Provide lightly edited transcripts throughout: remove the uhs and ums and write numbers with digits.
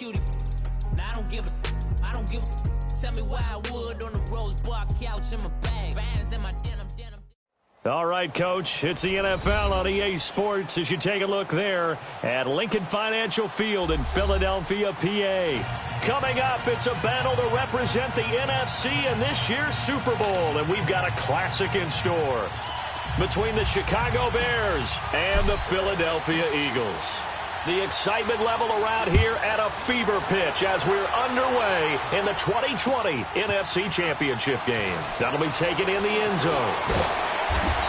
cutie. Now I don't give a. Tell me why I would on the rose bar couch in my bag. Bands in my denim. All right, Coach, it's the NFL on EA Sports as you take a look there at Lincoln Financial Field in Philadelphia, PA. Coming up, it's a battle to represent the NFC in this year's Super Bowl, and we've got a classic in store between the Chicago Bears and the Philadelphia Eagles. The excitement level around here at a fever pitch as we're underway in the 2020 NFC Championship game. That'll be taken in the end zone.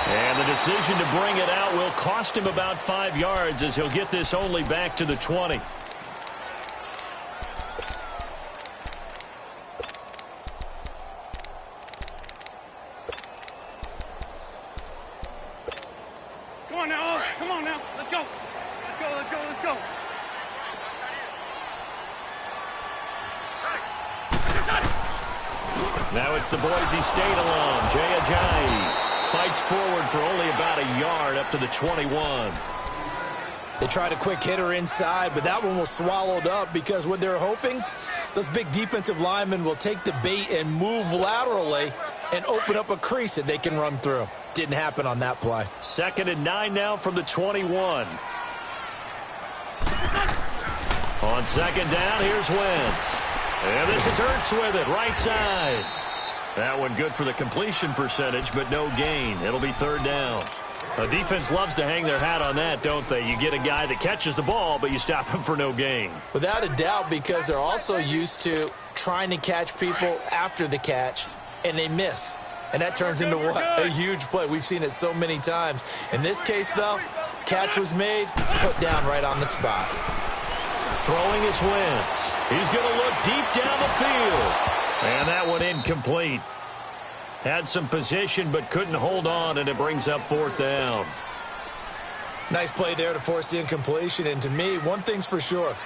And the decision to bring it out will cost him about 5 yards as he'll get this only back to the 20. Come on now, come on now, let's go. Let's go, let's go, let's go. Now it's the Boise State alum, Jay Ajayi. Fights forward for only about a yard up to the 21. They tried a quick hitter inside, but that one was swallowed up because what they're hoping, those big defensive linemen will take the bait and move laterally and open up a crease that they can run through. Didn't happen on that play. 2nd and 9 now from the 21. On 2nd down, here's Wentz. And this is Ertz with it, right side. That one good for the completion percentage, but no gain. It'll be 3rd down. A defense loves to hang their hat on that, don't they? You get a guy that catches the ball, but you stop him for no gain. Without a doubt, because they're also used to trying to catch people after the catch, and they miss. And that turns into what? A huge play. We've seen it so many times. In this case, though, catch was made, put down right on the spot. Throwing is Wentz. He's going to look deep down the field. And that one incomplete. Had some position but couldn't hold on, and it brings up 4th down. Nice play there to force the incompletion. And to me, one thing's for sure.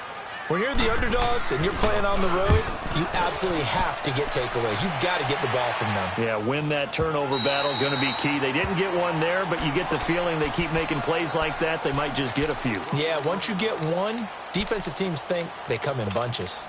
When you're the underdogs and you're playing on the road, you absolutely have to get takeaways. You've got to get the ball from them. Yeah, win that turnover battle, going to be key. They didn't get one there, but you get the feeling they keep making plays like that, they might just get a few. Yeah, once you get one, defensive teams think they come in bunches.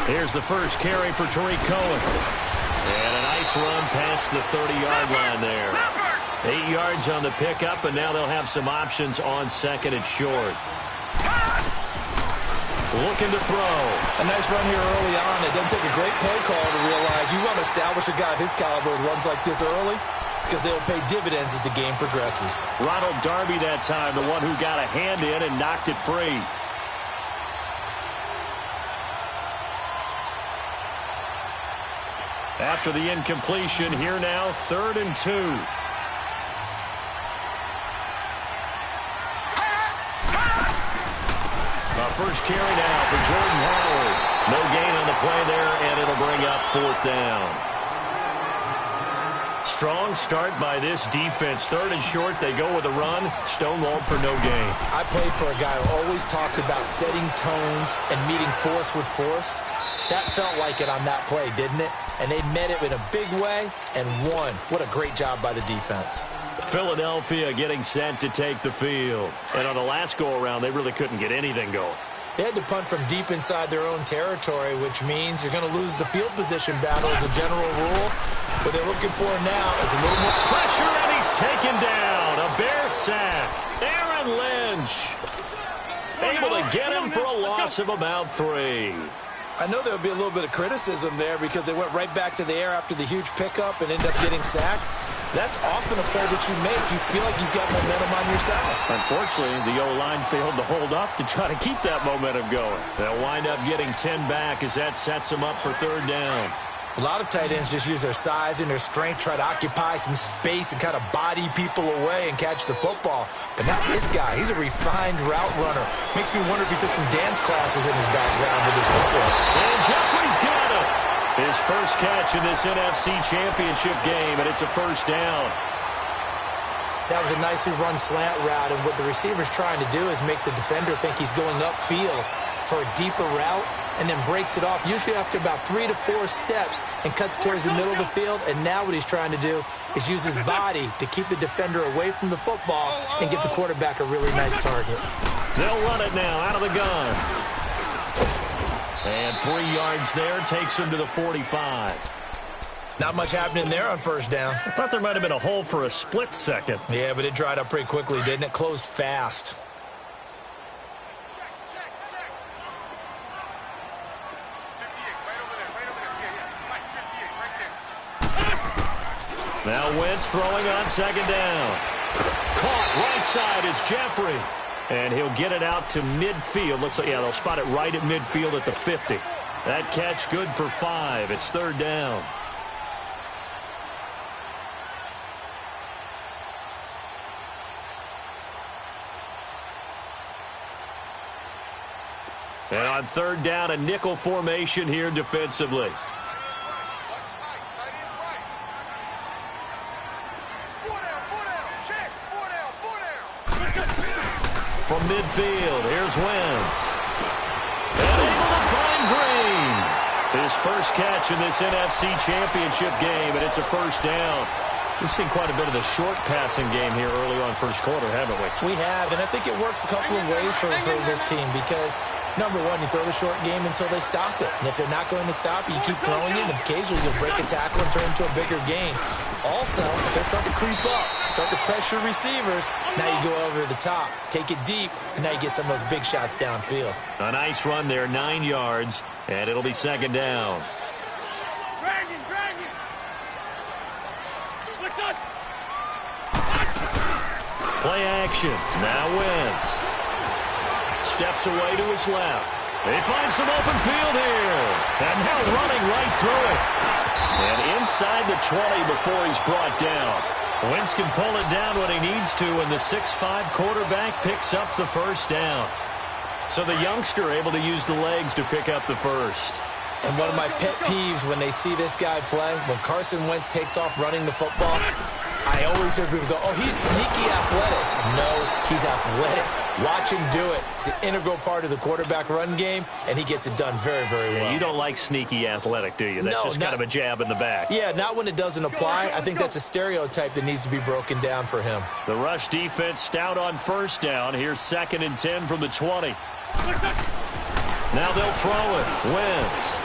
Here's the first carry for Tariq Cohen. And a nice run past the 30-yard line there. 8 yards on the pickup, and now they'll have some options on 2nd and short. Looking to throw. A nice run here early on. It doesn't take a great play call to realize you want to establish a guy of his caliber with runs like this early because they'll pay dividends as the game progresses. Ronald Darby that time, the one who got a hand in and knocked it free. After the incompletion, here now, 3rd and 2. First carry now for Jordan Howard. No gain on the play there, and it'll bring up 4th down. Strong start by this defense. 3rd and short, they go with a run. Stonewalled for no gain. I played for a guy who always talked about setting tones and meeting force with force. That felt like it on that play, didn't it? And they met it in a big way and won. What a great job by the defense. Philadelphia getting set to take the field. And on the last go-around, they really couldn't get anything going. They had to punt from deep inside their own territory, which means you're going to lose the field position battle as a general rule. What they're looking for now is a little more pressure, and he's taken down. A Bear sack. Aaron Lynch able to get him for a loss of about 3. I know there will be a little bit of criticism there because they went right back to the air after the huge pickup and ended up getting sacked. That's often a play that you make. You feel like you've got momentum on your side. Unfortunately, the O-line failed to hold up to try to keep that momentum going. They'll wind up getting 10 back as that sets them up for 3rd down. A lot of tight ends just use their size and their strength, try to occupy some space and kind of body people away and catch the football. But not this guy. He's a refined route runner. Makes me wonder if he took some dance classes in his background with his football. And Jeffrey's got him. His first catch in this NFC Championship game, and it's a first down. That was a nicely run slant route, and what the receiver's trying to do is make the defender think he's going upfield for a deeper route, and then breaks it off, usually after about 3 to 4 steps, and cuts towards the middle of the field. And now what he's trying to do is use his body to keep the defender away from the football and give the quarterback a really nice target. They'll run it now out of the gun. And 3 yards there, takes him to the 45. Not much happening there on first down. I thought there might have been a hole for a split second. Yeah, but it dried up pretty quickly, didn't it? Closed fast. Now Wentz throwing on second down. Caught right side, it's Jeffrey. And he'll get it out to midfield. Looks like, yeah, they'll spot it right at midfield at the 50. That catch good for 5. It's third down. And on third down, a nickel formation here defensively. From midfield, here's Wentz. And able to find Green. His first catch in this NFC Championship game, and it's a first down. We've seen quite a bit of the short passing game here early on first quarter, haven't we? We have, and I think it works a couple of ways for this team because, number one, you throw the short game until they stop it. And if they're not going to stop it, you keep throwing it, and occasionally you'll break a tackle and turn it into a bigger game. Also, if they start to creep up, start to pressure receivers, now you go over the top, take it deep, and now you get some of those big shots downfield. A nice run there, 9 yards, and it'll be second down. Play action. Now Wentz. Steps away to his left. They find some open field here. And now running right through it. And inside the 20 before he's brought down. Wentz can pull it down when he needs to, and the 6'5" quarterback picks up the first down. So the youngster able to use the legs to pick up the first. And one of my pet peeves when they see this guy play, when Carson Wentz takes off running the football, I always hear people go, oh, he's sneaky athletic. No, he's athletic. Watch him do it. It's an integral part of the quarterback run game, and he gets it done very, very well. You don't like sneaky athletic, do you? That's just kind of a jab in the back. Yeah, not when it doesn't apply. I think that's a stereotype that needs to be broken down for him. The rush defense stout on first down. Here's 2nd and 10 from the 20. Now they'll throw it. Wentz.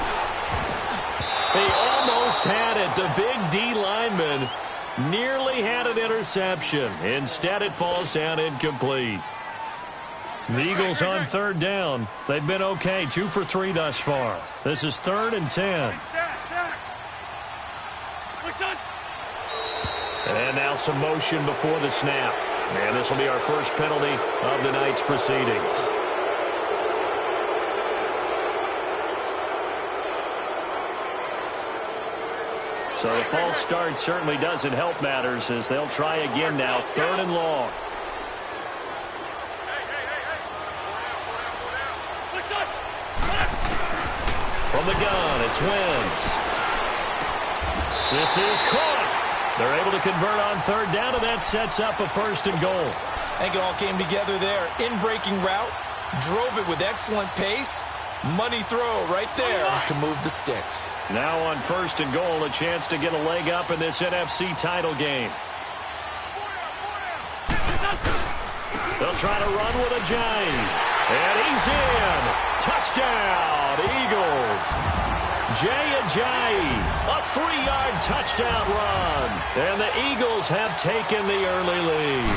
He almost had it. The big D lineman nearly had an interception. Instead, it falls down incomplete. The Eagles on third down. They've been okay. 2 for 3 thus far. This is 3rd and 10. And now some motion before the snap. And this will be our first penalty of the night's proceedings. So the false start certainly doesn't help matters as they'll try again now. 3rd and long. From the gun, it's Wentz. This is caught. They're able to convert on third down, and that sets up a 1st and goal. I think it all came together there. In-breaking route, drove it with excellent pace. Money throw right there to move the sticks. Now on 1st and goal, a chance to get a leg up in this NFC title game. They'll try to run with a giant. And he's in. Touchdown, Eagles. Jay Ajayi, a 3-yard touchdown run. And the Eagles have taken the early lead.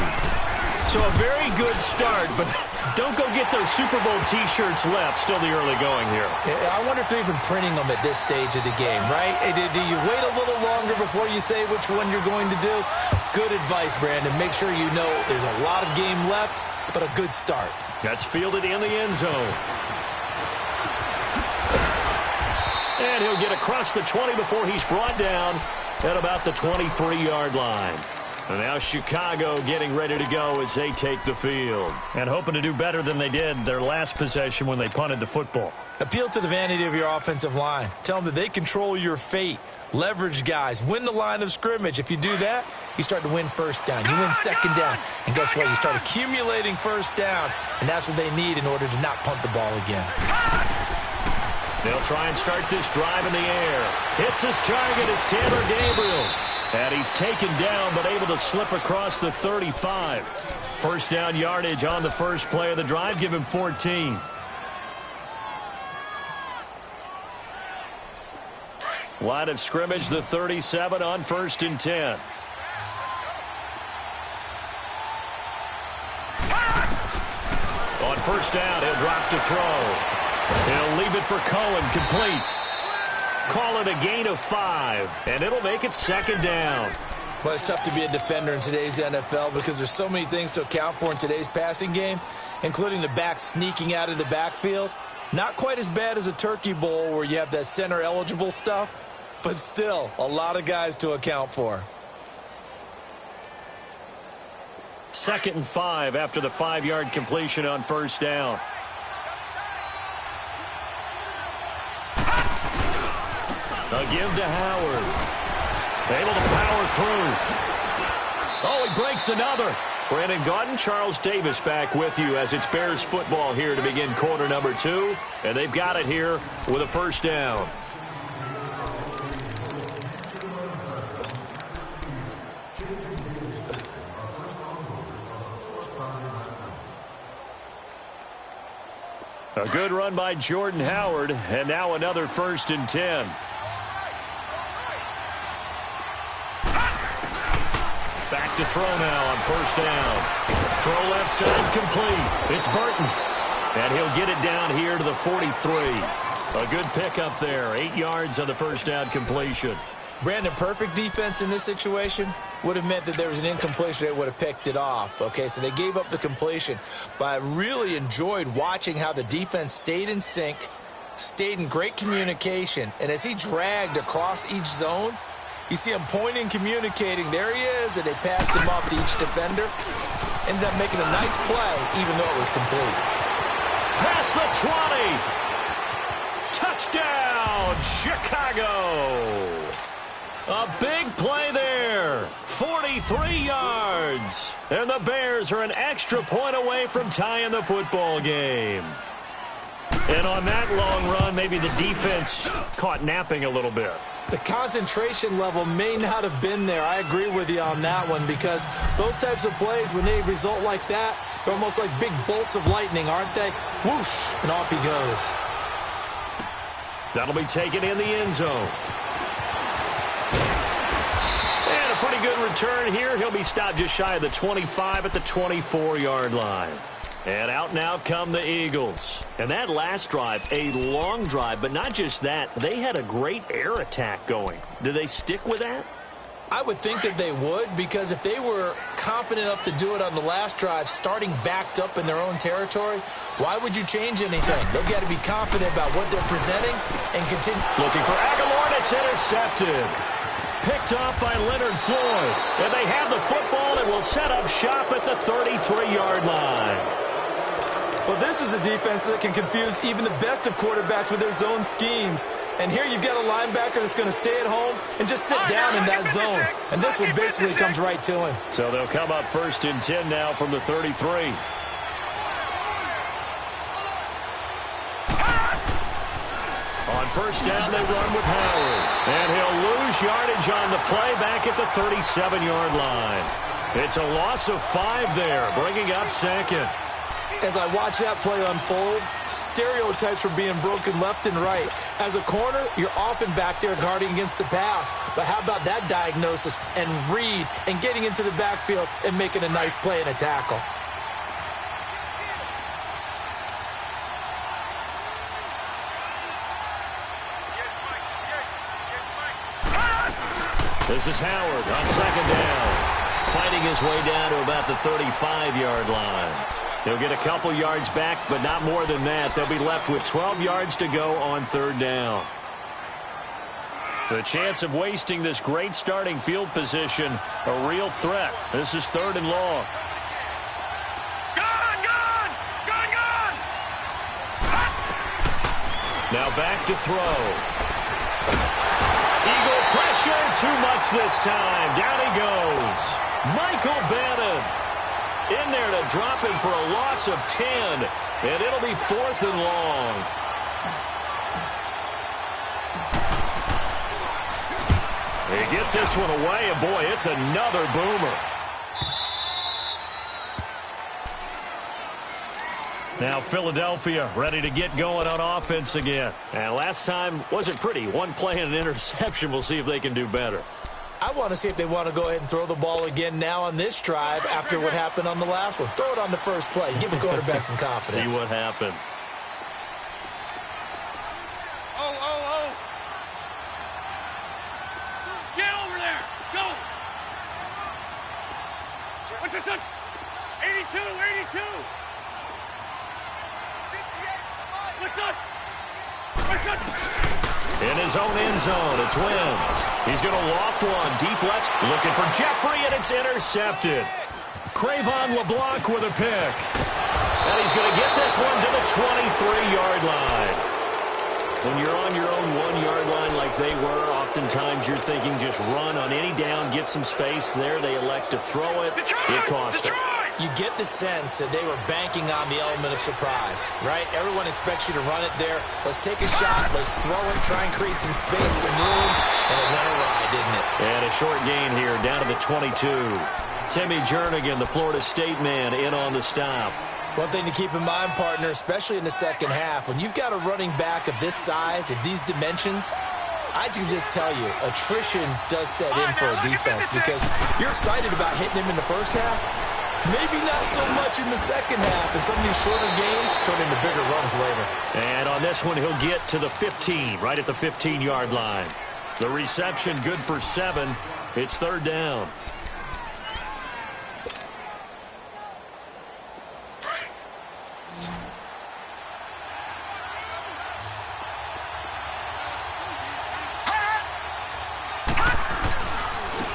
So a very good start, but don't go get those Super Bowl T-shirts left. Still the early going here. I wonder if they're even printing them at this stage of the game, right? Do you wait a little longer before you say which one you're going to do? Good advice, Brandon. Make sure you know there's a lot of game left, but a good start. That's fielded in the end zone. And he'll get across the 20 before he's brought down at about the 23-yard line. And now Chicago getting ready to go as they take the field. And hoping to do better than they did their last possession when they punted the football. Appeal to the vanity of your offensive line. Tell them that they control your fate. Leverage guys. Win the line of scrimmage. If you do that, you start to win first down. You win second down. And guess what? You start accumulating first downs. And that's what they need in order to not punt the ball again. They'll try and start this drive in the air. Hits his target. It's Tanner Gabriel. And he's taken down but able to slip across the 35. First down yardage on the first play of the drive. Give him 14. Line of scrimmage, the 37 on 1st and 10. On first down, he'll drop to throw. He'll leave it for Cohen, complete. Call it a gain of 5, and it'll make it second down. Well, it's tough to be a defender in today's NFL because there's so many things to account for in today's passing game, including the back sneaking out of the backfield. Not quite as bad as a turkey bowl where you have that center-eligible stuff, but still a lot of guys to account for. 2nd and 5 after the 5-yard completion on first down. A give to Howard. Able to power through. Oh, he breaks another. Brandon Gaudin, Charles Davis back with you as it's Bears football here to begin quarter number 2. And they've got it here with a first down. A good run by Jordan Howard, and now another 1st and 10. Back to throw now on first down. Throw left side complete. It's Burton. And he'll get it down here to the 43. A good pickup there. 8 yards on the first down completion. Brandon, perfect defense in this situation would have meant that there was an incompletion. They would have picked it off. Okay, so they gave up the completion. But I really enjoyed watching how the defense stayed in sync, stayed in great communication. And as he dragged across each zone, you see him pointing, communicating. There he is, and they passed him off to each defender. Ended up making a nice play, even though it was complete. Past the 20. Touchdown, Chicago. A big play there. 43 yards. And the Bears are an extra point away from tying the football game. And on that long run, maybe the defense caught napping a little bit. The concentration level may not have been there. I agree with you on that one because those types of plays, when they result like that, they're almost like big bolts of lightning, aren't they? Whoosh, and off he goes. That'll be taken in the end zone. And a pretty good return here. He'll be stopped just shy of the 25 at the 24-yard line. And out now come the Eagles. And that last drive, a long drive, but not just that. They had a great air attack going. Do they stick with that? I would think that they would, because if they were confident enough to do it on the last drive, starting backed up in their own territory, why would you change anything? They've got to be confident about what they're presenting and continue. Looking for Aguilar, and it's intercepted. Picked off by Leonard Floyd. And they have the football and will set up shop at the 33-yard line. Well, this is a defense that can confuse even the best of quarterbacks with their zone schemes. And here you've got a linebacker that's going to stay at home and just sit down in that zone. And this one basically comes right to him. So they'll come up 1st and 10 now from the 33. On first down, they run with Howard. And he'll lose yardage on the play back at the 37-yard line. It's a loss of 5 there, bringing up 2nd. As I watch that play unfold, stereotypes are being broken left and right. As a corner, you're often back there guarding against the pass. But how about that diagnosis and read and getting into the backfield and making a nice play and a tackle? This is Howard on 2nd down. Fighting his way down to about the 35-yard line. He'll get a couple yards back, but not more than that. They'll be left with 12 yards to go on 3rd down. The chance of wasting this great starting field position, a real threat. This is 3rd and long. Now back to throw. Eagle pressure, too much this time. Down he goes. Michael Bannon in there to drop him for a loss of 10. And it'll be 4th and long. He gets this one away, and boy, it's another boomer. Now Philadelphia ready to get going on offense again. And last time wasn't pretty. One play and an interception. We'll see if they can do better. I want to see if they want to go ahead and throw the ball again now on this drive after what happened on the last one. Throw it on the first play. Give the quarterback some confidence. See what happens. Get over there. Go. What's this? 82, 82. What's up? What's up? In his own end zone, it's Wentz. He's going to loft one deep left, looking for Jeffrey, and it's intercepted. Cravon LeBlanc with a pick. And he's going to get this one to the 23-yard line. When you're on your own 1-yard line like they were, oftentimes you're thinking just run on any down, get some space. There they elect to throw it. It cost them. You get the sense that they were banking on the element of surprise, right? Everyone expects you to run it there. Let's take a shot. Let's throw it. Try and create some space, some room. And it went awry, didn't it? And a short gain here down to the 22. Timmy Jernigan, the Florida State man, in on the stop. One thing to keep in mind, partner, especially in the second half, when you've got a running back of this size, of these dimensions, I can just tell you, attrition does set in for a defense because you're excited about hitting him in the first half. Maybe not so much in the second half, and some of these shorter games turn into bigger runs later. And on this one, he'll get to the 15, right at the 15-yard line. The reception good for 7. It's 3rd down.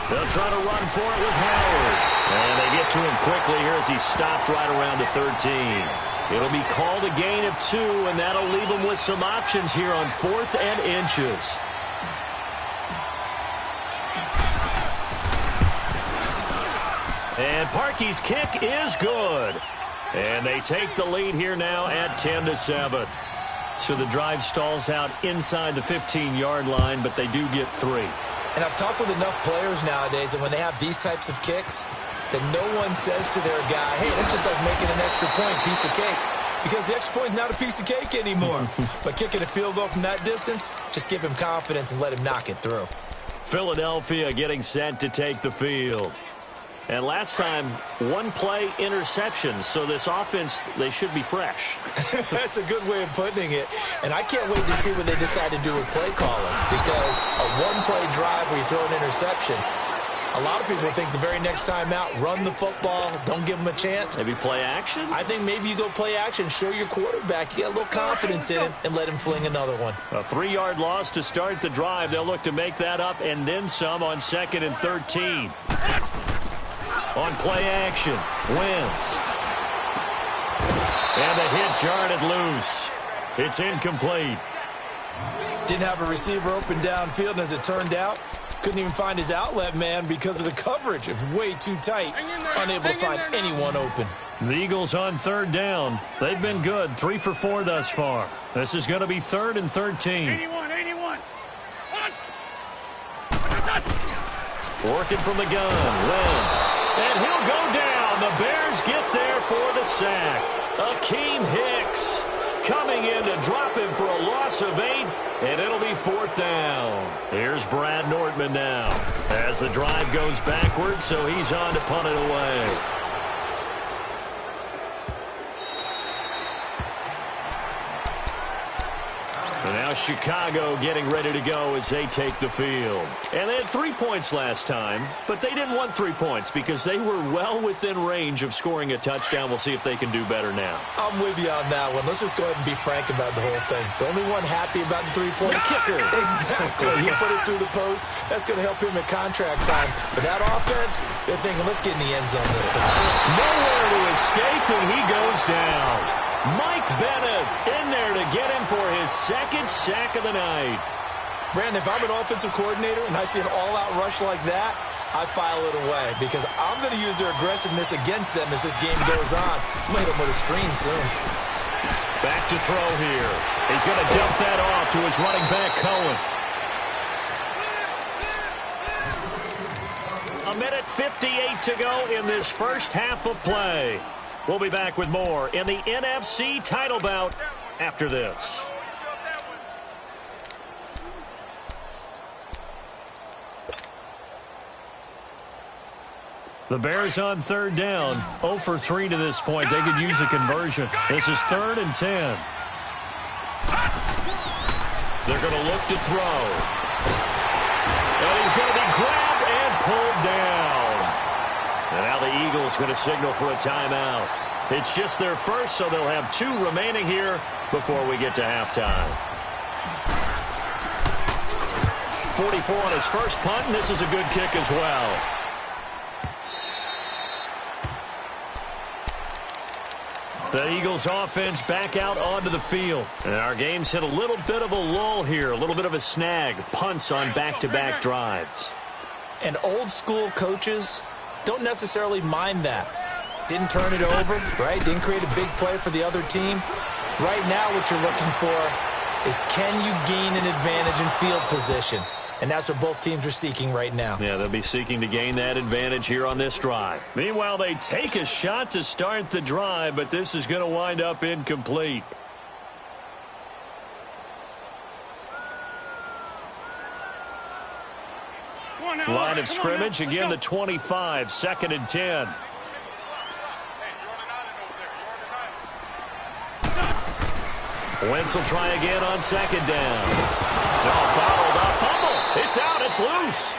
They'll try to run for it with Howard. And they get to him quickly here as he stopped right around the 13. It'll be called a gain of 2, and that'll leave them with some options here on 4th and inches. And Parkey's kick is good. And they take the lead here now at 10-7. So the drive stalls out inside the 15-yard line, but they do get 3. And I've talked with enough players nowadays that when they have these types of kicks, that no one says to their guy, hey, that's just like making an extra point, piece of cake. Because the extra point is not a piece of cake anymore. But kicking a field goal from that distance, just give him confidence and let him knock it through. Philadelphia getting set to take the field. And last time, 1-play interception. So this offense, they should be fresh. That's a good way of putting it. And I can't wait to see what they decide to do with play calling. Because a 1-play drive where you throw an interception, a lot of people think the very next time out, run the football, don't give them a chance. Maybe play action? I think maybe you go play action, show your quarterback, you get a little confidence in it, and let him fling another one. A 3-yard loss to start the drive. They'll look to make that up and then some on 2nd and 13. On play action, Wentz. And the hit jarred it loose. It's incomplete. Didn't have a receiver open downfield, and as it turned out, couldn't even find his outlet man because of the coverage. It was way too tight, unable to find anyone open. The Eagles on 3rd down. They've been good, 3 for 4 thus far. This is going to be 3rd and 13. 81, 81. Working from the gun, Wentz. And he'll go down. The Bears get there for the sack. Akeem Hicks coming in to drop him for a loss of 8, and it'll be 4th down. Here's Brad Nortman now as the drive goes backwards, so he's on to punt it away. And now Now Chicago getting ready to go as they take the field. And they had 3 points last time, but they didn't want 3 points because they were well within range of scoring a touchdown. We'll see if they can do better now. I'm with you on that one. Let's just go ahead and be frank about the whole thing. The only one happy about the three-point kicker. Exactly. He put it through the post. That's going to help him at contract time. But that offense, they're thinking, let's get in the end zone this time. Nowhere to escape, and he goes down. Mike Bennett in there to get him for his second sack of the night. Brandon, if I'm an offensive coordinator and I see an all-out rush like that, I file it away because I'm going to use their aggressiveness against them as this game goes on. I'm going to hit them with a screen soon. Back to throw here. He's going to dump that off to his running back, Cohen. 1:58 to go in this first half of play. We'll be back with more in the NFC title bout after this. The Bears on third down, 0 for 3 to this point. They could use a conversion. This is 3rd and 10. They're going to look to throw. And he's going to be grabbed and pulled down. And now the Eagles going to signal for a timeout. It's just their first, so they'll have 2 remaining here before we get to halftime. 44 on his first punt, and this is a good kick as well. The Eagles offense back out onto the field. And our game's hit a little bit of a lull here, a little bit of a snag. Punts on back-to-back drives. And old-school coaches don't necessarily mind that. Didn't turn it over, right? Didn't create a big play for the other team. Right now what you're looking for is can you gain an advantage in field position? And that's what both teams are seeking right now. Yeah, they'll be seeking to gain that advantage here on this drive. Meanwhile, they take a shot to start the drive, but this is going to wind up incomplete. Line of scrimmage, again the 25, 2nd and 10. Wentz will try again on 2nd down. No, bottled up, fumble. It's out, it's loose.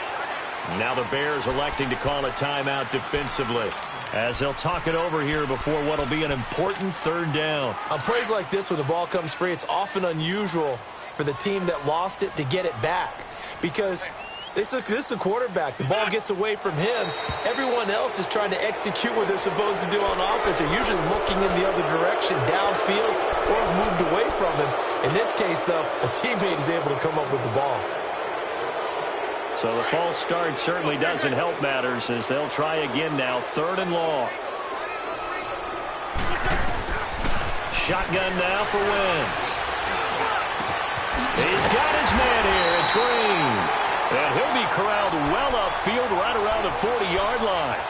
Now the Bears electing to call a timeout defensively as they'll talk it over here before what will be an important 3rd down. On plays like this when the ball comes free, it's often unusual for the team that lost it to get it back because this is the quarterback. The ball gets away from him. Everyone else is trying to execute what they're supposed to do on offense. They're usually looking in the other direction, downfield, or have moved away from him. In this case, though, a teammate is able to come up with the ball. So the false start certainly doesn't help matters as they'll try again now, 3rd and long. Shotgun now for Wentz. He's got his man here. It's Green. And he'll be corralled well upfield right around the 40-yard line.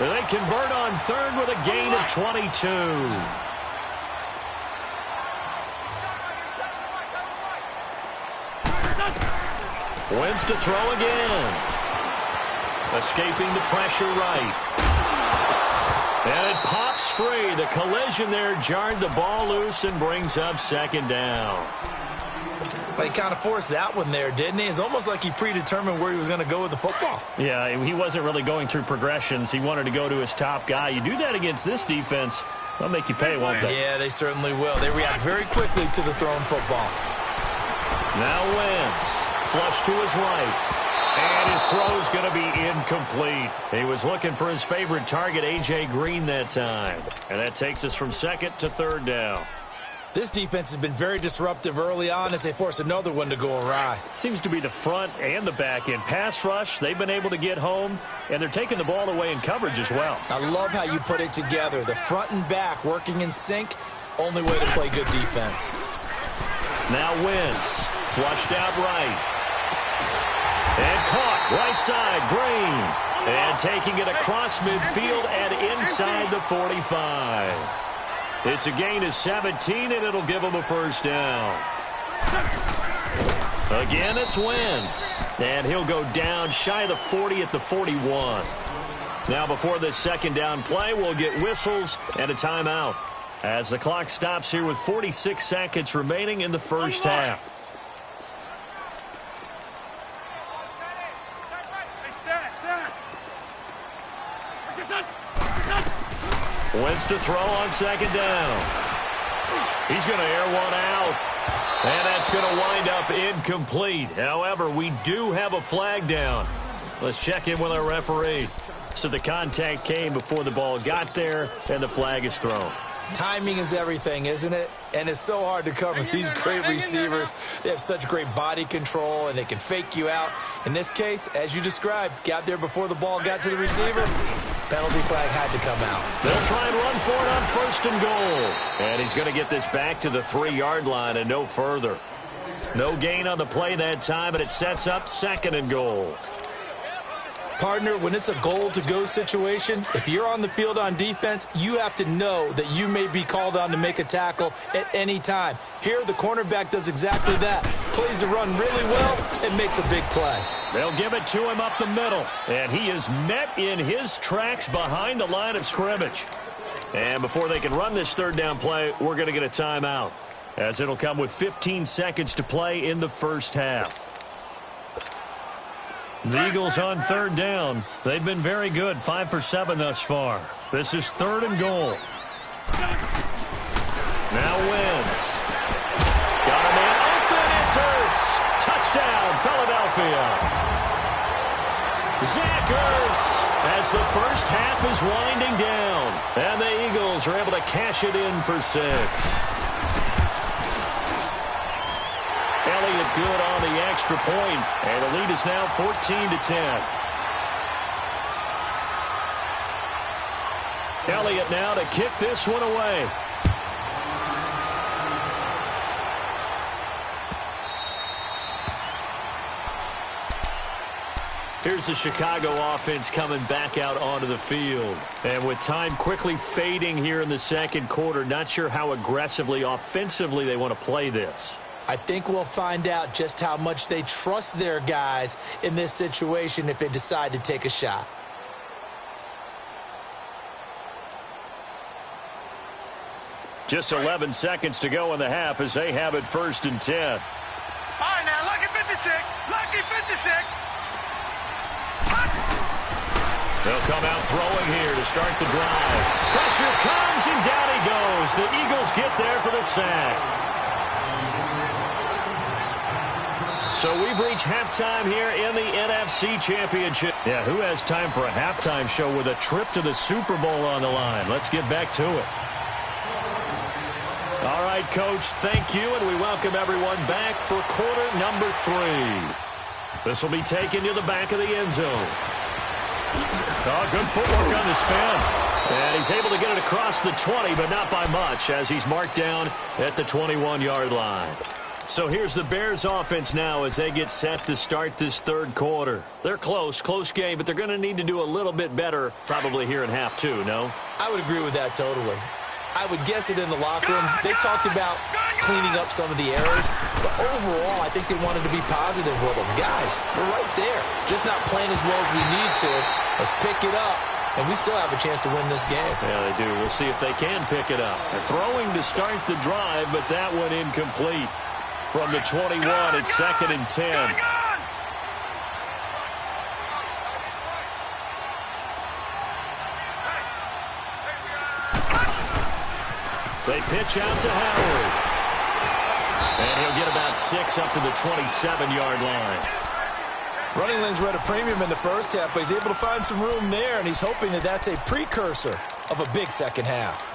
And they convert on 3rd with a gain of 22. Wentz to throw again. Escaping the pressure right. And it pops free. The collision there jarred the ball loose and brings up 2nd down. He kind of forced that one there, didn't he? It's almost like he predetermined where he was going to go with the football. Yeah, he wasn't really going through progressions. He wanted to go to his top guy. You do that against this defense, they'll make you pay, won't they? Yeah, they certainly will. They react very quickly to the thrown football. Now Wentz, flush to his right. And his throw's going to be incomplete. He was looking for his favorite target, A.J. Green, that time. And that takes us from 2nd to 3rd down. This defense has been very disruptive early on as they force another one to go awry. It seems to be the front and the back end. Pass rush, they've been able to get home, and they're taking the ball away in coverage as well. I love how you put it together. The front and back working in sync, only way to play good defense. Now Wentz, flushed out right. And caught right side, Green. And taking it across midfield and inside the 45. It's a gain of 17, and it'll give them a 1st down. Again, it's Wentz. And he'll go down shy of the 40 at the 41. Now, before this 2nd down play, we'll get whistles and a timeout as the clock stops here with 46 seconds remaining in the first half. Wins to throw on second down. He's going to air one out. And that's going to wind up incomplete. However, we do have a flag down. Let's check in with our referee. So the contact came before the ball got there, and the flag is thrown. Timing is everything, isn't it? And it's so hard to cover these great receivers. They have such great body control, and they can fake you out. In this case, as you described, got there before the ball got to the receiver. Penalty flag had to come out. They'll try and run for it on first and goal. And he's going to get this back to the 3-yard line and no further. No gain on the play that time, and it sets up second and goal. Partner, when it's a goal-to-go situation, if you're on the field on defense, you have to know that you may be called on to make a tackle at any time. Here, the cornerback does exactly that. Plays the run really well and makes a big play. They'll give it to him up the middle, and he is met in his tracks behind the line of scrimmage. And before they can run this third down play, we're going to get a timeout, as it'll come with 15 seconds to play in the first half. The Eagles on third down. They've been very good, 5 for 7 thus far. This is third and goal. Now Wentz. Got a man open. It's Ertz. Touchdown, Philadelphia. Zach Ertz as the first half is winding down. And the Eagles are able to cash it in for 6. Elliott good on the extra point, and the lead is now 14-10. Elliott now to kick this one away. Here's the Chicago offense coming back out onto the field. And with time quickly fading here in the second quarter, not sure how aggressively, offensively they want to play this. I think we'll find out just how much they trust their guys in this situation if they decide to take a shot. Just 11 seconds to go in the half as they have it first and 10. All right, now, lucky 56. Lucky 56. They'll come out throwing here to start the drive. Pressure comes, and down he goes. The Eagles get there for the sack. So we've reached halftime here in the NFC Championship. Yeah, who has time for a halftime show with a trip to the Super Bowl on the line? Let's get back to it. All right, Coach, thank you, and we welcome everyone back for quarter number 3. This will be taken to the back of the end zone. Oh, good footwork on the spin. And he's able to get it across the 20, but not by much, as he's marked down at the 21-yard line. So here's the Bears offense now as they get set to start this third quarter. They're close game, but they're going to need to do a little bit better probably here in half 2, no? I would agree with that totally. I would guess it in the locker room. They talked about cleaning up some of the errors, but overall I think they wanted to be positive with them. Guys, we're right there. Just not playing as well as we need to. Let's pick it up, and we still have a chance to win this game. Yeah, they do. We'll see if they can pick it up. They're throwing to start the drive, but that one incomplete. From the 21, it's second and 10. They pitch out to Howard. And he'll get about 6 up to the 27-yard line. Running lanes were at a premium in the first half, but he's able to find some room there, and he's hoping that that's a precursor of a big second half.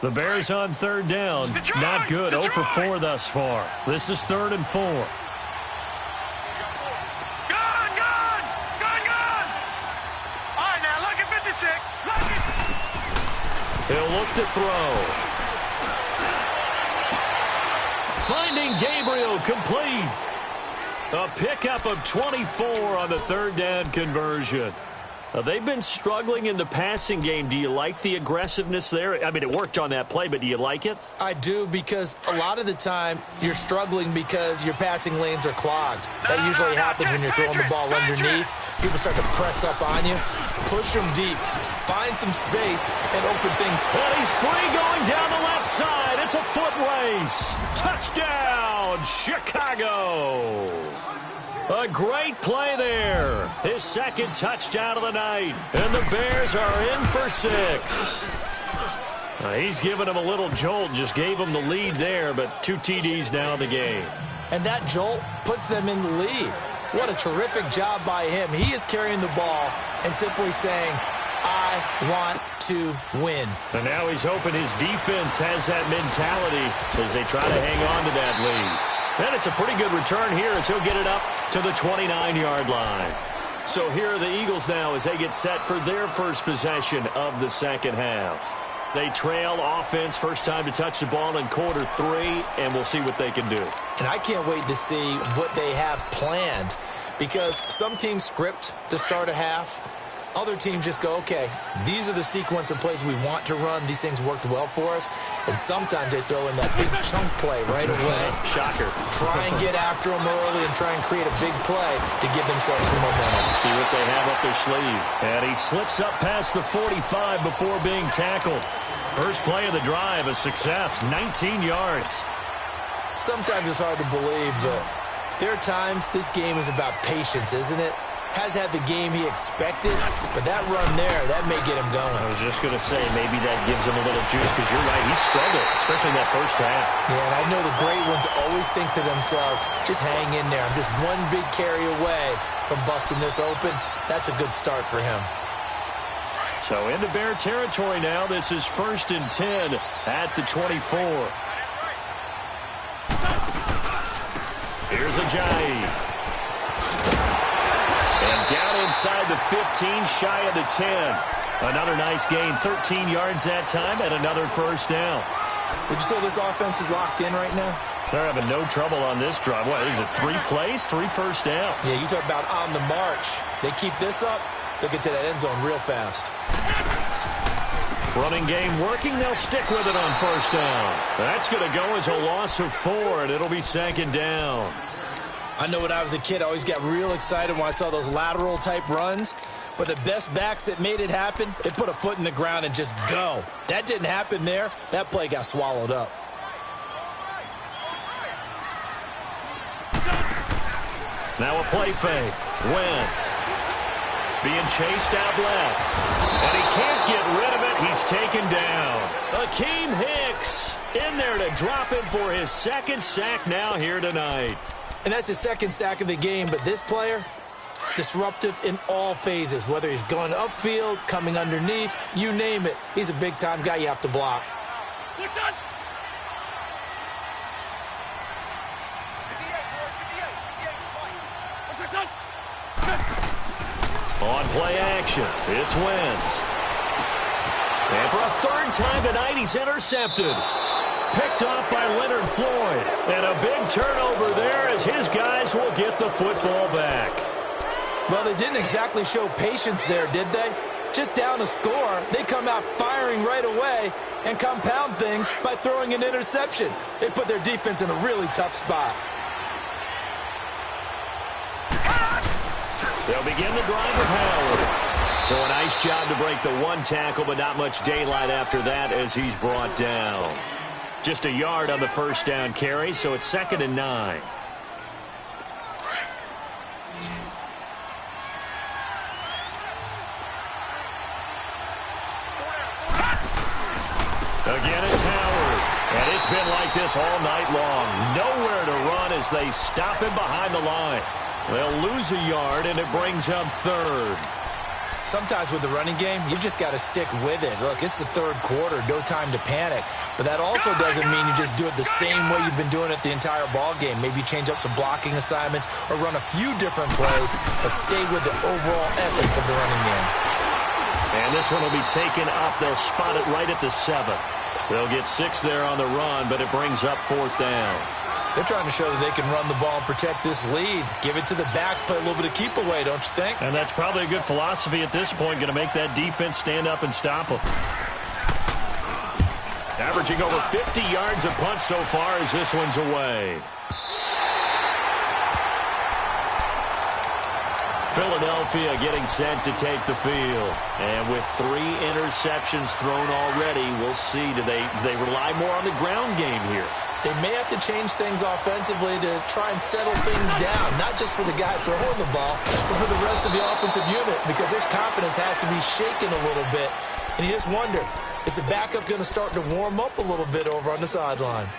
The Bears on third down. Not good. 0 for 4 thus far. This is third and 4. Gone! All right, now, lucky 56. Lucky. He'll look to throw. Finding Gabriel, complete. A pickup of 24 on the third down conversion. They've been struggling in the passing game. Do you like the aggressiveness there? I mean, it worked on that play, but do you like it? I do, because a lot of the time you're struggling because your passing lanes are clogged. That usually happens when you're throwing the ball underneath. People start to press up on you. Push them deep. Find some space and open things. And he's free going down the left side. It's a foot race. Touchdown, Chicago. A great play there. His second touchdown of the night. And the Bears are in for 6. He's giving them a little jolt. Just gave them the lead there, but 2 TDs now in the game. And that jolt puts them in the lead. What a terrific job by him. He is carrying the ball and simply saying, I want to win. And now he's hoping his defense has that mentality as they try to hang on to that lead. And it's a pretty good return here as he'll get it up to the 29-yard line. So here are the Eagles now as they get set for their first possession of the second half. They trail offense, first time to touch the ball in quarter 3, and we'll see what they can do. And I can't wait to see what they have planned, because some teams script to start a half. Other teams just go, okay, these are the sequence of plays we want to run. These things worked well for us. And sometimes they throw in that big chunk play right away. Shocker. Try and get after them early and try and create a big play to give themselves some momentum. See what they have up their sleeve. And he slips up past the 45 before being tackled. First play of the drive, a success, 19 yards. Sometimes it's hard to believe, but there are times this game is about patience, isn't it? Has had the game he expected, but that run there, that may get him going. I was just going to say, maybe that gives him a little juice, because you're right, he struggled, especially in that first half. Yeah, and I know the great ones always think to themselves, just hang in there. I'm just one big carry away from busting this open. That's a good start for him. So into Bear territory now. This is 1st and 10 at the 24. Here's Ajayi. And down inside the 15, shy of the 10. Another nice gain, 13 yards that time, and another first down. Would you say this offense is locked in right now? They're having no trouble on this drive. What, is it 3 plays, 3 first downs? Yeah, you talk about on the march. They keep this up, they'll get to that end zone real fast. Running game working, they'll stick with it on first down. That's going to go as a loss of 4, and it'll be 2nd down. I know when I was a kid, I always got real excited when I saw those lateral-type runs. But the best backs that made it happen, they put a foot in the ground and just go. That didn't happen there. That play got swallowed up. Now a play fake. Wentz being chased out left. And he can't get rid of it. He's taken down. Akeem Hicks in there to drop him for his 2nd sack now here tonight. And that's his 2nd sack of the game, but this player, disruptive in all phases, whether he's going upfield, coming underneath, you name it. He's a big-time guy you have to block. On play action, it's Wentz. And for a 3rd time tonight, he's intercepted. Picked off by Leonard Floyd. And a big turnover there as his guys will get the football back. Well, they didn't exactly show patience there, did they? Just down a score, they come out firing right away and compound things by throwing an interception. They put their defense in a really tough spot. They'll begin the drive with Howard. So a nice job to break the 1 tackle, but not much daylight after that as he's brought down. Just a yard on the first down carry, so it's 2nd and 9. Again, it's Howard. And it's been like this all night long. Nowhere to run as they stop him behind the line. They'll lose a yard, and it brings up 3rd. Sometimes with the running game, you've just got to stick with it. Look, it's the 3rd quarter, no time to panic. But that also doesn't mean you just do it the same way you've been doing it the entire ball game. Maybe change up some blocking assignments or run a few different plays, but stay with the overall essence of the running game. And this one will be taken up. They'll spot it right at the 7. They'll get 6 there on the run, but it brings up 4th down. They're trying to show that they can run the ball and protect this lead. Give it to the backs, play a little bit of keep away, don't you think? And that's probably a good philosophy at this point, going to make that defense stand up and stop them. Averaging over 50 yards a punt so far as this one's away. Philadelphia getting set to take the field. And with 3 interceptions thrown already, we'll see. Do they rely more on the ground game here? They may have to change things offensively to try and settle things down, not just for the guy throwing the ball, but for the rest of the offensive unit, because their confidence has to be shaken a little bit. And you just wonder, is the backup going to start to warm up a little bit over on the sideline?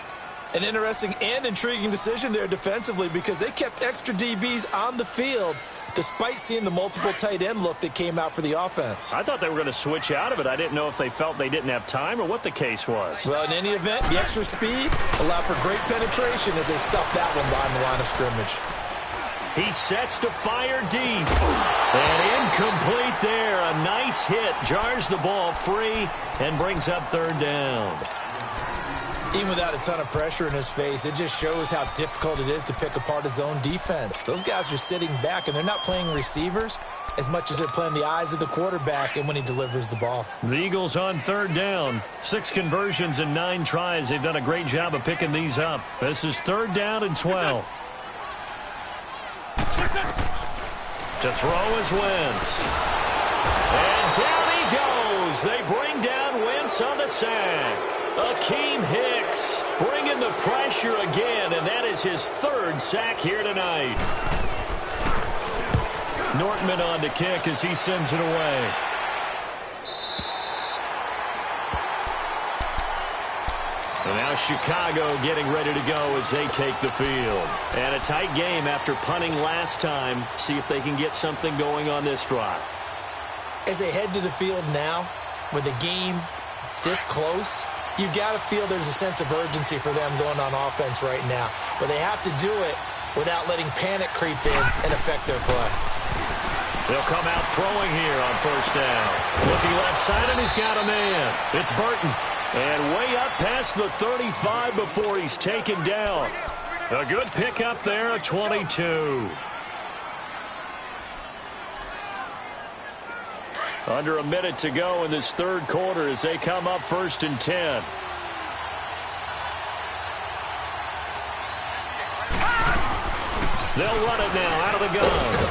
An interesting and intriguing decision there defensively, because they kept extra DBs on the field despite seeing the multiple tight end look that came out for the offense. I thought they were going to switch out of it. I didn't know if they felt they didn't have time or what the case was. Well, in any event, the extra speed allowed for great penetration as they stuffed that one behind the line of scrimmage. He sets to fire deep. And incomplete there. A nice hit. Jars the ball free and brings up 3rd down. Even without a ton of pressure in his face, it just shows how difficult it is to pick apart his own defense. Those guys are sitting back, and they're not playing receivers as much as they're playing the eyes of the quarterback and when he delivers the ball. The Eagles on 3rd down. 6 conversions and 9 tries. They've done a great job of picking these up. This is 3rd down and 12. To throw is Wentz. And down he goes. They bring down Wentz on the sack. Akeem Hicks bringing the pressure again, and that is his 3rd sack here tonight. Nortman on to kick as he sends it away. And now Chicago getting ready to go as they take the field. And a tight game after punting last time. See if they can get something going on this drive. As they head to the field now, with the game this close, you've got to feel there's a sense of urgency for them going on offense right now. But they have to do it without letting panic creep in and affect their play. They'll come out throwing here on 1st down. Looking left side, and he's got a man. It's Burton. And way up past the 35 before he's taken down. A good pickup there at 22. Under a minute to go in this 3rd quarter as they come up 1st and 10. They'll run it now out of the gun.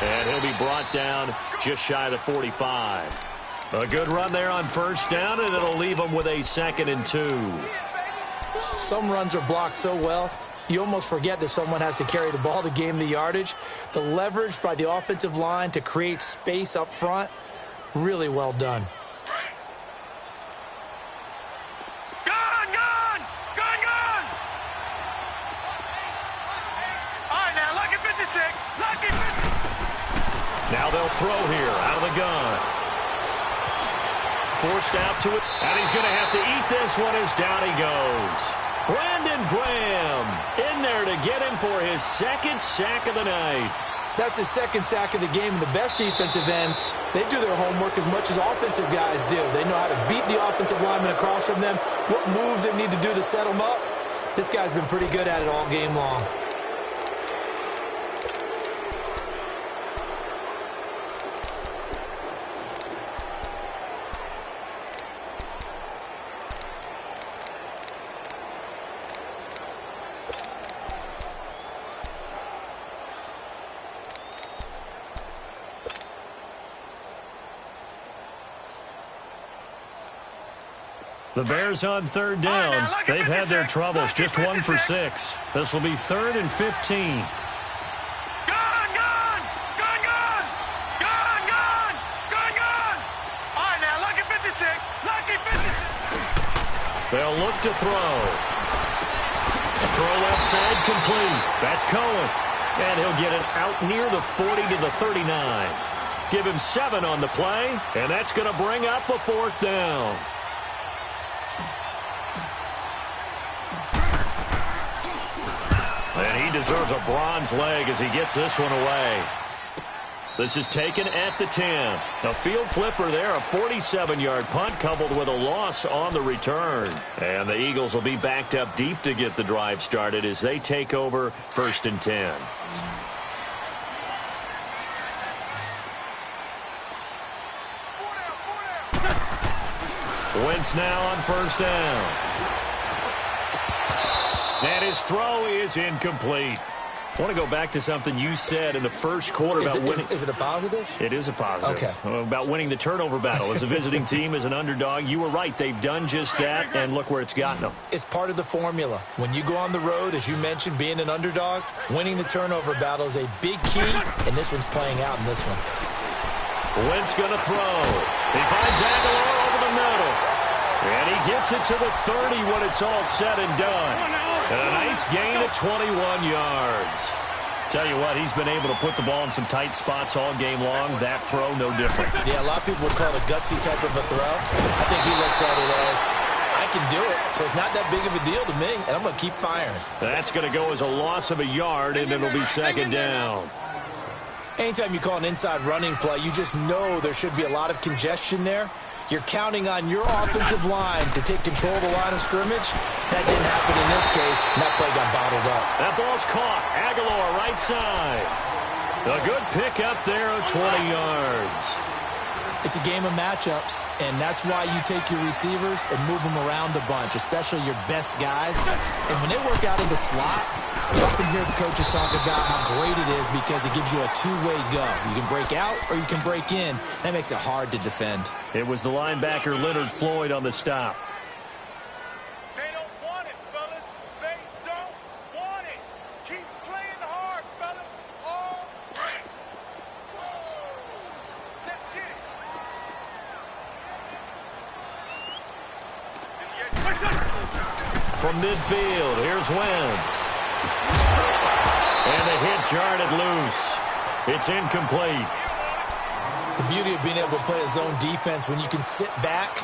And he'll be brought down just shy of the 45. A good run there on 1st down, and it'll leave them with a 2nd and 2. Some runs are blocked so well, you almost forget that someone has to carry the ball to gain the yardage. The leverage by the offensive line to create space up front, really well done. Gone! All right, now, lucky 56. Lucky 56. Now they'll throw here out of the gun. Forced out to it, and he's going to have to eat this one as down he goes. Brandon Graham in there to get him for his 2nd sack of the night. That's his 2nd sack of the game, and the best defensive ends, they do their homework as much as offensive guys do. They know how to beat the offensive lineman across from them, what moves they need to do to set them up. This guy's been pretty good at it all game long. The Bears on 3rd down. They've had their troubles. Just 1 for 6. This will be 3rd and 15. They'll look to throw. Throw left side complete. That's Cohen. And he'll get it out near the 40 to the 39. Give him 7 on the play, and that's going to bring up a 4th down. And he deserves a bronze leg as he gets this one away. This is taken at the 10. A field flipper there, a 47-yard punt coupled with a loss on the return. And the Eagles will be backed up deep to get the drive started as they take over 1st and 10. Wentz now on 1st down. And his throw is incomplete. I want to go back to something you said in the first quarter about winning. Is it a positive? It is a positive. Okay. About winning the turnover battle. As a visiting team, as an underdog, you were right. They've done just that, and look where it's gotten them. It's part of the formula. When you go on the road, as you mentioned, being an underdog, winning the turnover battle is a big key, and this one's playing out in this one. Wentz going to throw. He finds Aguilar over the middle. And he gets it to the 30 when it's all said and done. And a nice gain of 21 yards. Tell you what, he's been able to put the ball in some tight spots all game long. That throw, no different. Yeah, a lot of people would call it a gutsy type of a throw. I think he looks at it as, I can do it, so it's not that big of a deal to me, and I'm going to keep firing. That's going to go as a loss of a yard, and it'll be 2nd down. Anytime you call an inside running play, you just know there should be a lot of congestion there. You're counting on your offensive line to take control of the line of scrimmage. That didn't happen in this case, and that play got bottled up. That ball's caught. Aguilar, right side. A good pick up there of 20 yards. It's a game of matchups, and that's why you take your receivers and move them around a bunch, especially your best guys. And when they work out in the slot, you often hear the coaches talk about how great it is because it gives you a two-way go. You can break out or you can break in. That makes it hard to defend. It was the linebacker Leonard Floyd on the stop. They don't want it, fellas. They don't want it. Keep playing hard, fellas. All right. Let's get it. From midfield, here's Wentz. And the hit jarred it loose. It's incomplete. The beauty of being able to play a zone defense when you can sit back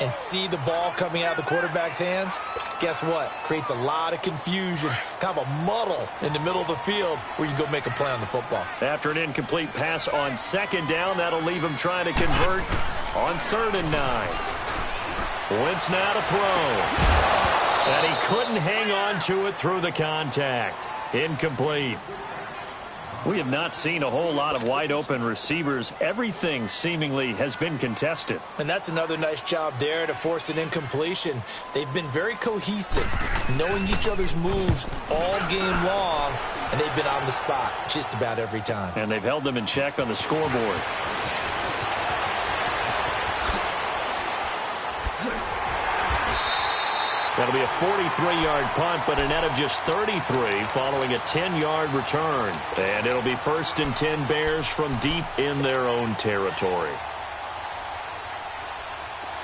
and see the ball coming out of the quarterback's hands, guess what? Creates a lot of confusion, kind of a muddle in the middle of the field where you can go make a play on the football. After an incomplete pass on 2nd down, that'll leave him trying to convert on 3rd and 9. Wentz now to throw. And he couldn't hang on to it through the contact. Incomplete. We have not seen a whole lot of wide-open receivers. Everything seemingly has been contested. And that's another nice job there to force an incompletion. They've been very cohesive, knowing each other's moves all game long, and they've been on the spot just about every time. And they've held them in check on the scoreboard. That'll be a 43-yard punt, but a net of just 33 following a 10-yard return. And it'll be 1st and 10 Bears from deep in their own territory.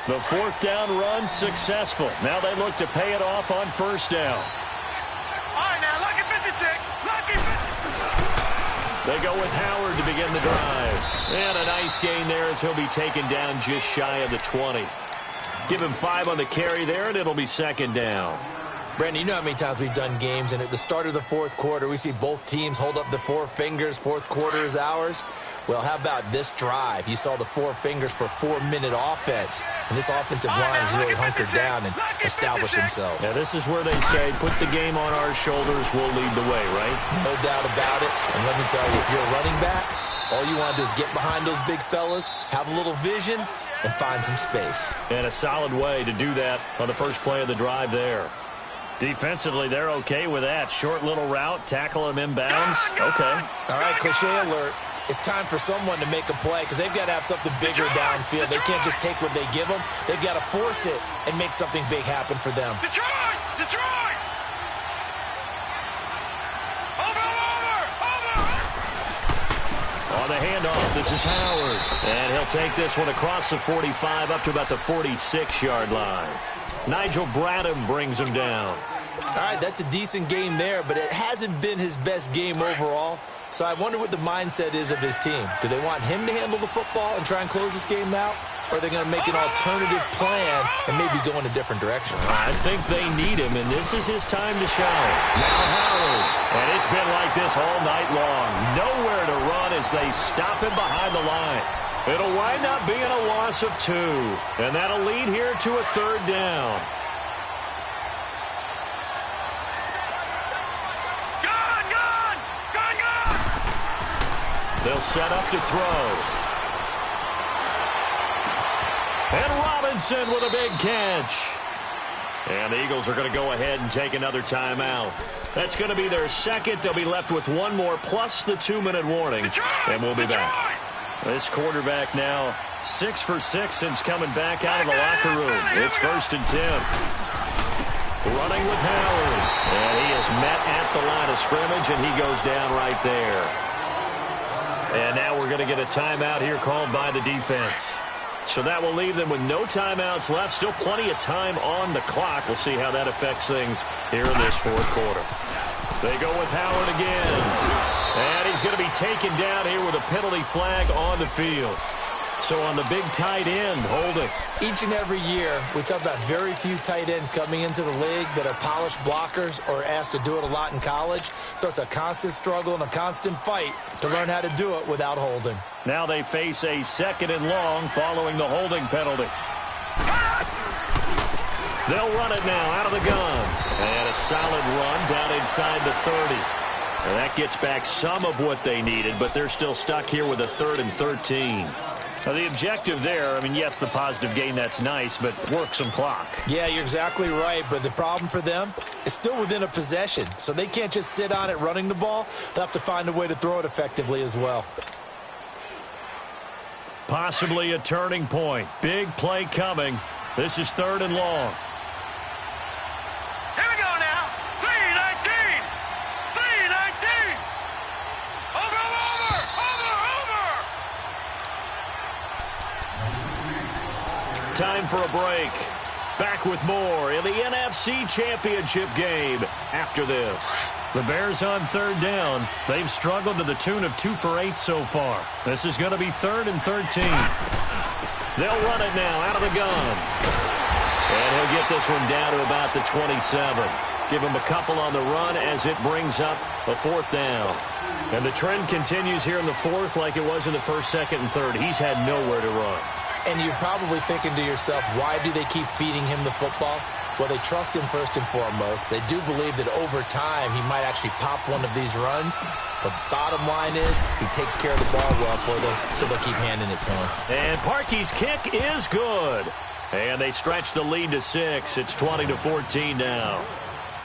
The 4th down run successful. Now they look to pay it off on 1st down. All right, now, lucky 56. Lucky 56. They go with Howard to begin the drive. And a nice gain there as he'll be taken down just shy of the 20. Give him 5 on the carry there, and it'll be 2nd down. Brandon, you know how many times we've done games, and at the start of the 4th quarter, we see both teams hold up the 4 fingers, 4th quarter is ours. Well, how about this drive? You saw the 4 fingers for 4-minute offense, and this offensive line has really hunkered down and established themselves. Now, this is where they say, put the game on our shoulders, we'll lead the way, right? No doubt about it, and let me tell you, if you're a running back, all you want to do is get behind those big fellas, have a little vision, and find some space. And a solid way to do that on the first play of the drive there. Defensively, they're okay with that. Short little route, tackle him inbounds. Okay. All right, cliche alert. It's time for someone to make a play because they've got to have something bigger downfield. They can't just take what they give them. They've got to force it and make something big happen for them. Detroit! Detroit! On the handoff, this is Howard. And he'll take this one across the 45 up to about the 46-yard line. Nigel Bradham brings him down. All right, that's a decent game there, but it hasn't been his best game overall. So I wonder what the mindset is of his team. Do they want him to handle the football and try and close this game out? or they're going to make an alternative plan and maybe go in a different direction? I think they need him, and this is his time to shine. Now Howard. And it's been like this all night long. Nowhere to run as they stop him behind the line. It'll wind up being a loss of 2. And that'll lead here to a 3rd down. They'll set up to throw. And Robinson with a big catch. And the Eagles are going to go ahead and take another timeout. That's going to be their second. They'll be left with 1 more plus the 2-minute warning. And we'll be back. This quarterback now 6 for 6 since coming back out of the locker room. It's 1st and 10. Running with Howard. And he is met at the line of scrimmage, and he goes down right there. And now we're going to get a timeout here called by the defense. So that will leave them with no timeouts left. Still plenty of time on the clock. We'll see how that affects things here in this 4th quarter. They go with Howard again. And he's going to be taken down here with a penalty flag on the field. So on the big tight end, holding. Each and every year, we talk about very few tight ends coming into the league that are polished blockers or asked to do it a lot in college. So it's a constant struggle and a constant fight to learn how to do it without holding. Now they face a 2nd and long following the holding penalty. They'll run it now out of the gun. And a solid run down inside the 30. And that gets back some of what they needed, but they're still stuck here with a 3rd and 13. Now, the objective there, I mean, yes, the positive gain, that's nice, but work some clock. Yeah, you're exactly right, but the problem for them is still within a possession, so they can't just sit on it running the ball. They'll have to find a way to throw it effectively as well. Possibly a turning point. Big play coming. This is 3rd and long. Here we go now. 3-19. 3-19. Over. Time for a break. Back with more in the NFC Championship game after this. The Bears on 3rd down. They've struggled to the tune of 2 for 8 so far. This is going to be 3rd and 13. They'll run it now out of the gun. And he'll get this one down to about the 27. Give him a couple on the run as it brings up a 4th down. And the trend continues here in the 4th like it was in the 1st, 2nd, and 3rd. He's had nowhere to run. And you're probably thinking to yourself, why do they keep feeding him the football? Well, they trust him first and foremost. They do believe that over time he might actually pop one of these runs. But bottom line is he takes care of the ball well for them, so they'll keep handing it to him. And Parkey's kick is good. And they stretch the lead to 6. It's 20-14 now.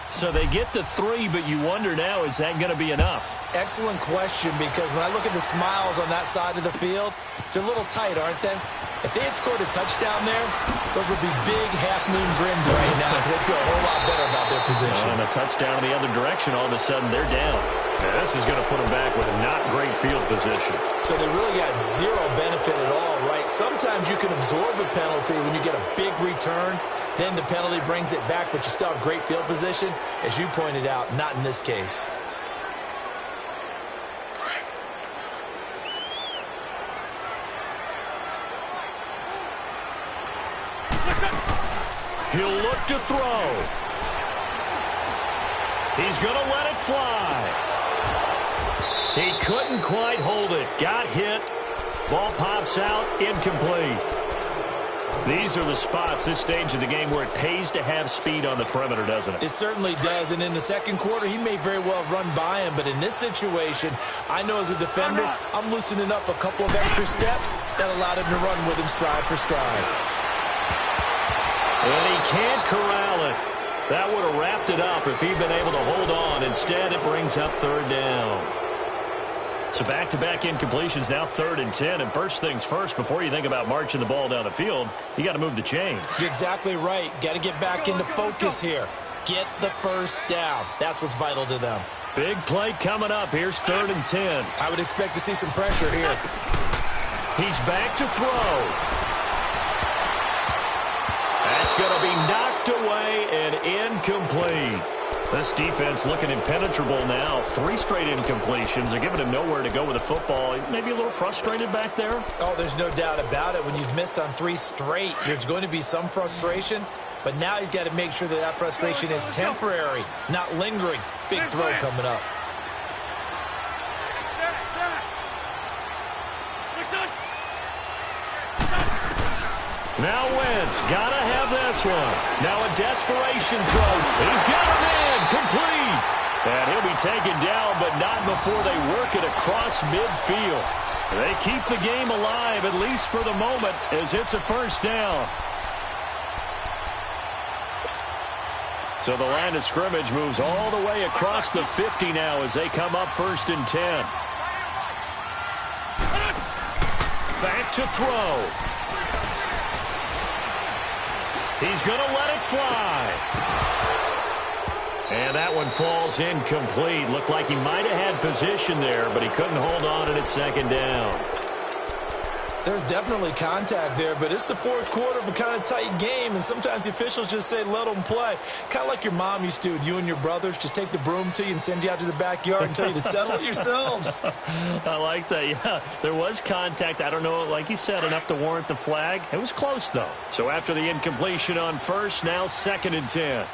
So they get to 3, but you wonder now, is that going to be enough? Excellent question, because when I look at the smiles on that side of the field, they're a little tight, aren't they? If they had scored a touchdown there, those would be big half-moon grins right now because they feel a whole lot better about their position. And a touchdown in the other direction, all of a sudden they're down. And this is going to put them back with a not great field position. So they really got zero benefit at all, right? Sometimes you can absorb a penalty when you get a big return. Then the penalty brings it back, but you still have great field position. As you pointed out, not in this case. He'll look to throw. He's going to let it fly. He couldn't quite hold it. Got hit. Ball pops out. Incomplete. These are the spots, this stage of the game, where it pays to have speed on the perimeter, doesn't it? It certainly does. And in the 2nd quarter, he may very well run by him. But in this situation, I know as a defender, I'm loosening up a couple of extra steps that allowed him to run with him stride for stride. And he can't corral it. That would have wrapped it up if he'd been able to hold on. Instead, it brings up 3rd down. So back-to-back incompletions, now 3rd and 10. And first things first, before you think about marching the ball down the field, you got to move the chains. You're exactly right. Got to get back into focus here. Get the first down. That's what's vital to them. Big play coming up. Here's 3rd and 10. I would expect to see some pressure here. He's back to throw. That's going to be knocked away and incomplete. This defense looking impenetrable now. 3 straight incompletions. They're giving him nowhere to go with the football. Maybe a little frustrated back there? Oh, there's no doubt about it. When you've missed on 3 straight, there's going to be some frustration. But now he's got to make sure that that frustration is temporary, not lingering. Big throw coming up. Now Wentz, gotta have this one. Now a desperation throw. He's got him in, complete. And he'll be taken down, but not before they work it across midfield. They keep the game alive, at least for the moment, as it's a first down. So the line of scrimmage moves all the way across the 50 now as they come up 1st and 10. Back to throw. He's going to let it fly. And that one falls incomplete. Looked like he might have had position there, but he couldn't hold on and it's 2nd down. There's definitely contact there, but it's the 4th quarter of a kind of tight game, and sometimes the officials just say, let them play. Kind of like your mom used to with you and your brothers. Just take the broom to you and send you out to the backyard and tell you to settle it yourselves. I like that, yeah. There was contact. I don't know, like you said, enough to warrant the flag. It was close, though. So after the incompletion on 1st, now 2nd and 10.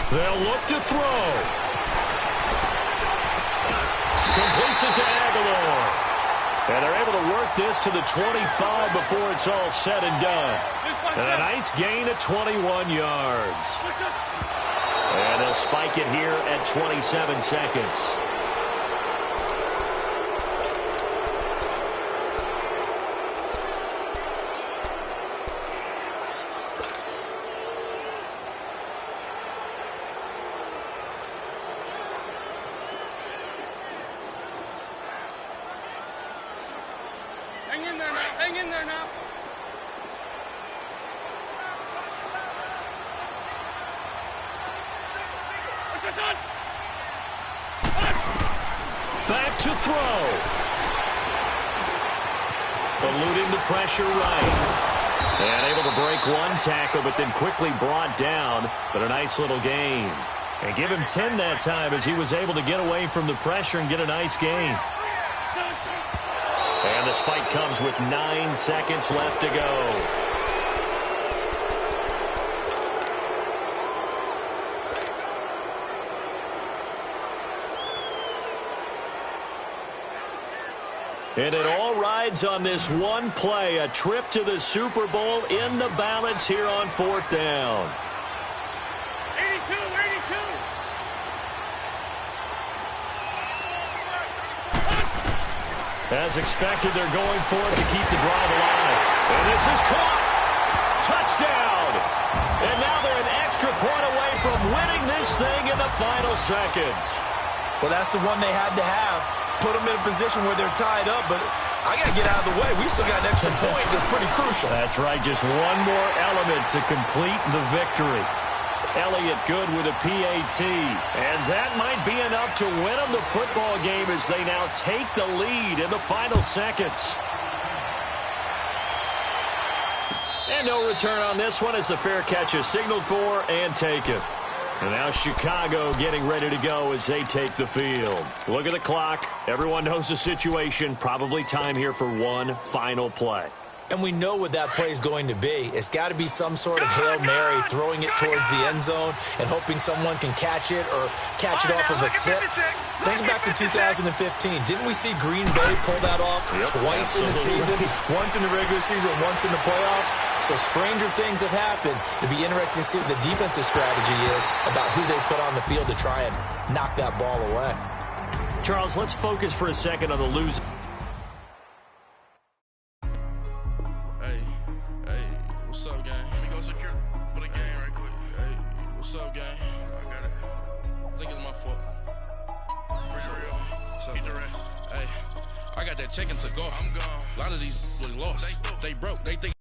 They'll look to throw. Completes it to Aguilar. And they're able to work this to the 25 before it's all said and done. And a nice gain of 21 yards. And they'll spike it here at 27 seconds. Hang in there now. Back to throw. Eluding the pressure right. And able to break one tackle, but then quickly brought down. But a nice little gain. And give him 10 that time as he was able to get away from the pressure and get a nice gain. And the spike comes with 9 seconds left to go. And it all rides on this one play, a trip to the Super Bowl in the balance here on 4th down. 82. As expected, they're going for it to keep the drive alive. And this is caught. Touchdown. And now they're an extra point away from winning this thing in the final seconds. Well, that's the one they had to have. Put them in a position where they're tied up, but I got to get out of the way. We still got an extra point that's pretty crucial. That's right. Just one more element to complete the victory. Elliott good with a PAT. And that might be enough to win them the football game as they now take the lead in the final seconds. And no return on this one as the fair catch is signaled for and taken. And now Chicago getting ready to go as they take the field. Look at the clock. Everyone knows the situation. Probably time here for one final play. And we know what that play is going to be. It's got to be some sort of Hail Mary, throwing it towards the end zone and hoping someone can catch it or catch it off of a tip. Think back to 2015. Didn't we see Green Bay pull that off twice in the season? Once in the regular season, once in the playoffs. So stranger things have happened. It'd be interesting to see what the defensive strategy is about who they put on the field to try and knock that ball away. Charles, let's focus for a second on the losing. What's up, gang? Let me go secure for the game right quick. Hey, what's up, gang? I got it. I think it's my fault. For real. Keep the rest. Hey, I got that chicken to go. I'm gone. A lot of these lost. They broke. They think.